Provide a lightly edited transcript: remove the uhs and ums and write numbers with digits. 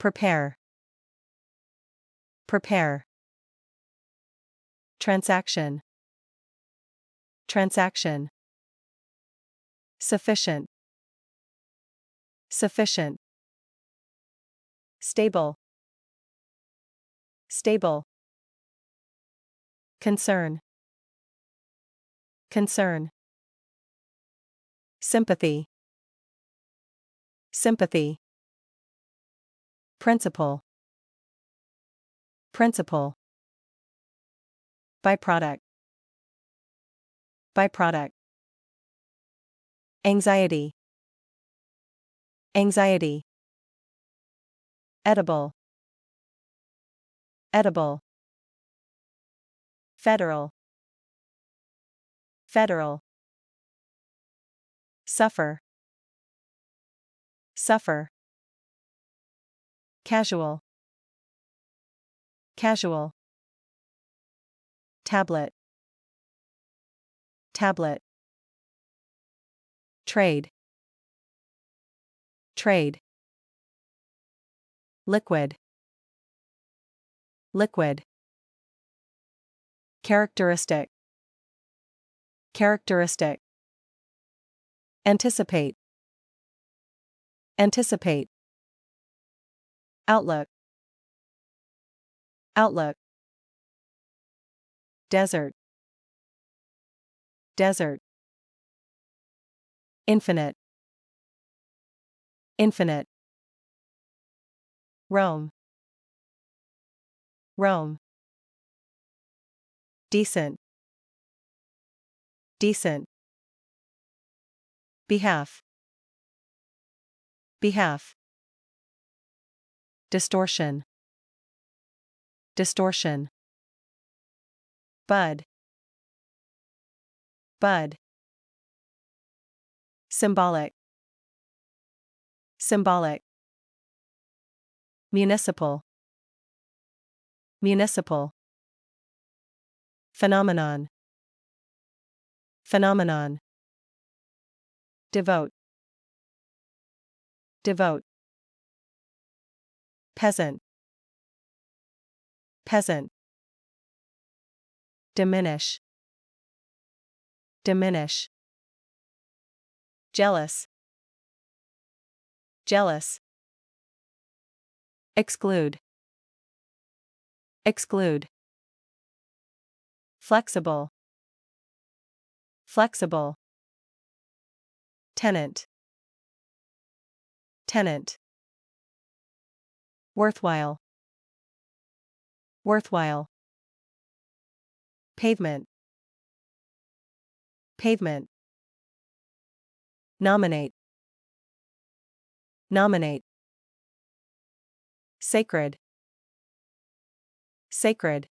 Prepare. Prepare. Transaction. Transaction. Sufficient. Sufficient. Stable. Stable. Concern. Concern. Sympathy. Sympathy. Principle. Principle. Byproduct. Byproduct. Anxiety. Anxiety. Edible. Edible. Federal. Federal. Suffer. Suffer. Casual. Casual. Tablet. Tablet. Trade. Trade. Liquid. Liquid. Characteristic. Characteristic. Anticipate. Anticipate. Outlook. Outlook. Desert. Desert. Infinite. Infinite. Rome. Rome. Decent. Decent. Behalf. Behalf. Distortion. Distortion. Bud. Bud. Symbolic. Symbolic. Municipal. Municipal. Phenomenon. Phenomenon. Devote. Devote. Peasant. Peasant. Diminish. Diminish. Jealous. Jealous. Exclude. Exclude. Flexible. Flexible. Tenant. Tenant. Worthwhile. Worthwhile. Pavement. Pavement. Nominate. Nominate. Sacred. Sacred.